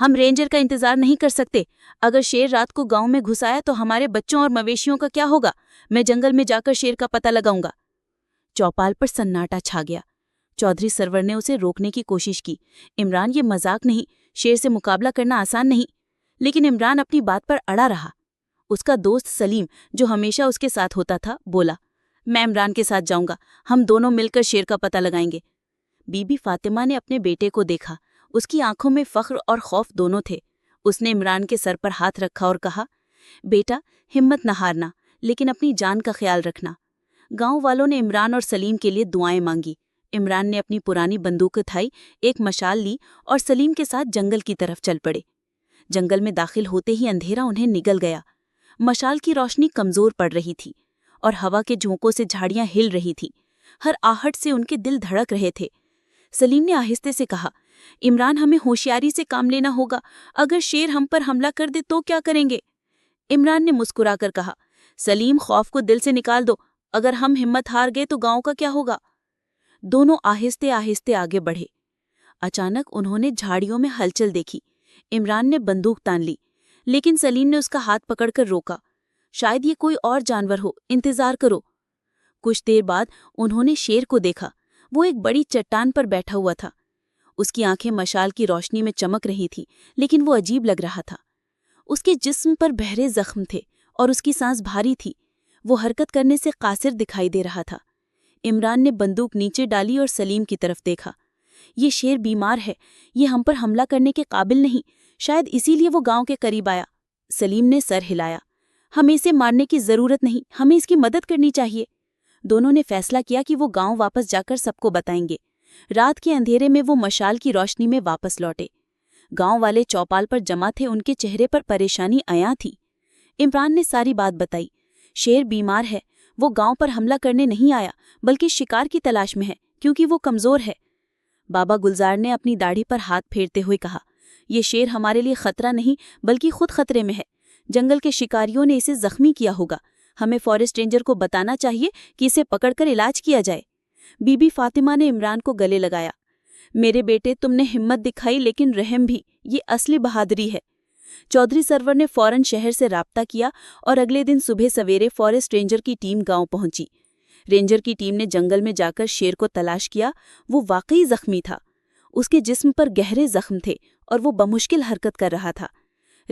ہم رینجر کا انتظار نہیں کر سکتے۔ اگر شیر رات کو گاؤں میں گھس آیا تو ہمارے بچوں اور مویشیوں کا کیا ہوگا؟ میں جنگل میں جا کر شیر کا پتہ لگاؤں گا۔ چوپال پر سناٹا چھا گیا۔ چودھری سرور نے اسے روکنے کی کوشش کی۔ عمران، یہ مذاق نہیں، شیر سے مقابلہ کرنا آسان نہیں۔ لیکن عمران اپنی بات پر اڑا رہا۔ اس کا دوست سلیم، جو ہمیشہ اس کے ساتھ ہوتا تھا، بولا، میں عمران کے ساتھ جاؤں گا، ہم دونوں مل کر شیر کا پتہ لگائیں گے۔ بی بی فاطمہ نے اپنے بیٹے کو دیکھا۔ اس کی آنکھوں میں فخر اور خوف دونوں تھے۔ اس نے عمران کے سر پر ہاتھ رکھا اور کہا، بیٹا، ہمت نہ ہارنا، لیکن اپنی جان کا خیال رکھنا۔ گاؤں والوں نے عمران اور سلیم کے لیے دعائیں مانگی۔ عمران نے اپنی پرانی بندوق اٹھائی، ایک مشال لی اور سلیم کے ساتھ جنگل کی طرف چل پڑے۔ جنگل میں داخل ہوتے ہی اندھیرا انہیں نگل گیا۔ مشال کی روشنی کمزور پڑ رہی تھی اور ہوا کے جھونکوں سے جھاڑیاں ہل رہی تھیں۔ ہر آہٹ سے ان کے دل دھڑک رہے تھے۔ سلیم نے آہستے سے کہا، عمران، ہمیں ہوشیاری سے کام لینا ہوگا۔ اگر شیر ہم پر حملہ کر دے تو کیا کریں گے؟ عمران نے مسکرا کر کہا، سلیم، خوف کو دل سے نکال دو۔ اگر ہم ہمت ہار گئے تو گاؤں کا کیا ہوگا؟ دونوں آہستے آہستے آگے بڑھے۔ اچانک انہوں نے جھاڑیوں میں ہلچل دیکھی۔ عمران نے بندوق تان لی، لیکن سلیم نے اس کا ہاتھ پکڑ کر روکا۔ شاید یہ کوئی اور جانور ہو، انتظار کرو۔ کچھ دیر بعد انہوں نے شیر کو دیکھا۔ وہ ایک بڑی چٹان پر بیٹھا ہوا تھا۔ اس کی آنکھیں مشال کی روشنی میں چمک رہی تھیں، لیکن وہ عجیب لگ رہا تھا۔ اس کے جسم پر بہرے زخم تھے اور اس کی سانس بھاری تھی۔ وہ حرکت کرنے سے قاصر دکھائی دے رہا تھا۔ عمران نے بندوق نیچے ڈالی اور سلیم کی طرف دیکھا۔ یہ شیر بیمار ہے، یہ ہم پر حملہ کرنے کے قابل نہیں، شاید اسی لیے وہ گاؤں کے قریب آیا۔ سلیم نے سر ہلایا۔ ہمیں اسے مارنے کی ضرورت نہیں، ہمیں اس کی مدد کرنی چاہیے۔ دونوں نے فیصلہ کیا کہ وہ گاؤں واپس جا کر سب کو بتائیں گے۔ رات کے اندھیرے میں وہ مشال کی روشنی میں واپس لوٹے۔ گاؤں والے چوپال پر جمع تھے، ان کے چہرے پر پریشانی عیاں تھی۔ عمران نے ساری بات بتائی۔ شیر بیمار ہے، وہ گاؤں پر حملہ کرنے نہیں آیا، بلکہ شکار کی تلاش میں ہے، کیونکہ وہ کمزور ہے۔ بابا گلزار نے اپنی داڑھی پر ہاتھ پھیرتے ہوئے کہا، یہ شیر ہمارے لیے خطرہ نہیں بلکہ خود خطرے میں ہے۔ جنگل کے شکاریوں نے اسے زخمی کیا ہوگا۔ ہمیں فارسٹ رینجر کو بتانا چاہیے کہ اسے پکڑ کر علاج کیا جائے۔ بی بی فاطمہ نے عمران کو گلے لگایا۔ میرے بیٹے، تم نے ہمت دکھائی لیکن رحم بھی، یہ اصلی بہادری ہے۔ چودھری سرور نے فوراً شہر سے رابطہ کیا اور اگلے دن صبح سویرے فارسٹ رینجر کی ٹیم گاؤں پہنچی۔ رینجر کی ٹیم نے جنگل میں جا کر شیر کو تلاش کیا۔ وہ واقعی زخمی تھا۔ اس کے جسم پر گہرے زخم تھے اور وہ بمشکل حرکت کر رہا تھا۔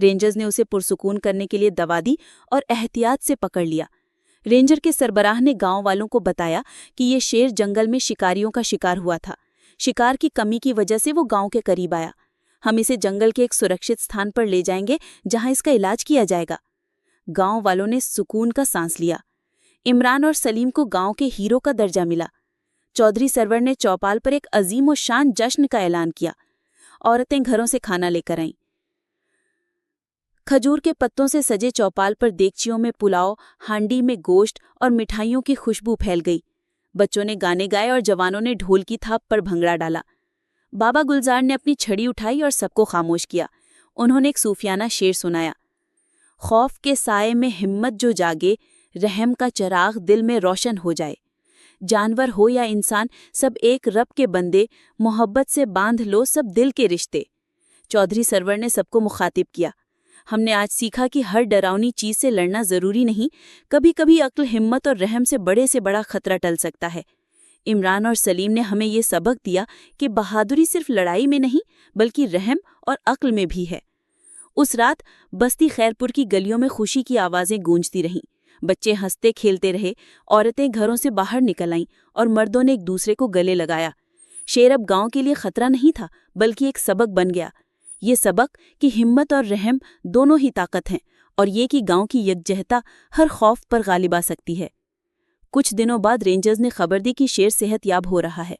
رینجرز نے اسے پرسکون کرنے کے لیے دوا دی اور احتیاط سے پکڑ لیا۔ رینجر کے سربراہ نے گاؤں والوں کو بتایا کہ یہ شیر جنگل میں شکاریوں کا شکار ہوا تھا۔ شکار کی کمی کی وجہ سے وہ گاؤں کے قریب آیا۔ ہم اسے جنگل کے ایک سرکشت استھان پر لے جائیں گے جہاں اس کا علاج کیا جائے گا۔ گاؤں والوں نے سکون کا سانس لیا۔ عمران اور سلیم کو گاؤں کے ہیرو کا درجہ ملا۔ چودھری سرور نے چوپال پر ایک عظیم و شان جشن کا اعلان کیا۔ عورتیں گھروں سے کھانا لے کر آئیں۔ کھجور کے پتوں سے سجے چوپال پر دیگچیوں میں پلاؤ، ہانڈی میں گوشت اور مٹھائیوں کی خوشبو پھیل گئی۔ بچوں نے گانے گائے اور جوانوں نے ڈھول کی تھاپ پر بھنگڑا ڈالا۔ بابا گلزار نے اپنی چھڑی اٹھائی اور سب کو خاموش کیا۔ انہوں نے ایک صوفیانہ شعر سنایا، خوف کے سائے میں ہمت جو جاگے، رحم کا چراغ دل میں روشن ہو جائے۔ جانور ہو یا انسان، سب ایک رب کے بندے، محبت سے باندھ لو سب دل کے رشتے۔ چودھری سرور نے سب کو مخاطب کیا، ہم نے آج سیکھا کہ ہر ڈراؤنی چیز سے لڑنا ضروری نہیں، کبھی کبھی عقل، ہمت اور رحم سے بڑا خطرہ ٹل سکتا ہے۔ عمران اور سلیم نے ہمیں یہ سبق دیا کہ بہادری صرف لڑائی میں نہیں بلکہ رحم اور عقل میں بھی ہے۔ اس رات بستی خیرپور کی گلیوں میں خوشی کی آوازیں گونجتی رہیں۔ بچے ہنستے کھیلتے رہے، عورتیں گھروں سے باہر نکل آئیں اور مردوں نے ایک دوسرے کو گلے لگایا۔ شیر اب گاؤں کے لیے خطرہ نہیں تھا بلکہ ایک سبق بن گیا۔ یہ سبق کہ ہمت اور رحم دونوں ہی طاقت ہیں، اور یہ کہ گاؤں کی یکجہتا ہر خوف پر غالب آ سکتی ہے۔ کچھ دنوں بعد رینجرز نے خبر دی کہ شیر صحت یاب ہو رہا ہے۔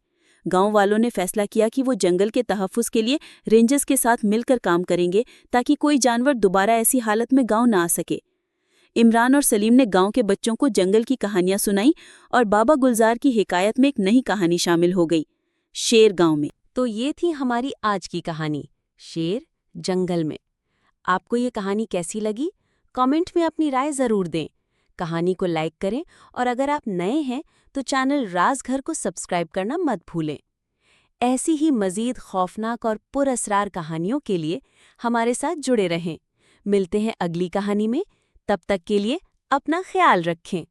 گاؤں والوں نے فیصلہ کیا کہ وہ جنگل کے تحفظ کے لیے رینجرز کے ساتھ مل کر کام کریں گے تاکہ کوئی جانور دوبارہ ایسی حالت میں گاؤں نہ آ سکے۔ عمران اور سلیم نے گاؤں کے بچوں کو جنگل کی کہانیاں سنائیں اور بابا گلزار کی حکایت میں ایک نئی کہانی شامل ہو گئی، شیر گاؤں میں۔ تو یہ تھی ہماری آج کی کہانی، شیر جنگل میں۔ آپ کو یہ کہانی کیسی لگی؟ کامنٹ میں اپنی رائے ضرور دیں۔ کہانی کو لائک کریں اور اگر آپ نئے ہیں تو چینل راز گھر کو سبسکرائب کرنا مت بھولیں۔ ایسی ہی مزید خوفناک اور پر اسرار کہانیوں کے لیے ہمارے ساتھ جڑے رہیں۔ ملتے ہیں اگلی کہانی میں، تب تک کے لیے اپنا خیال رکھیں۔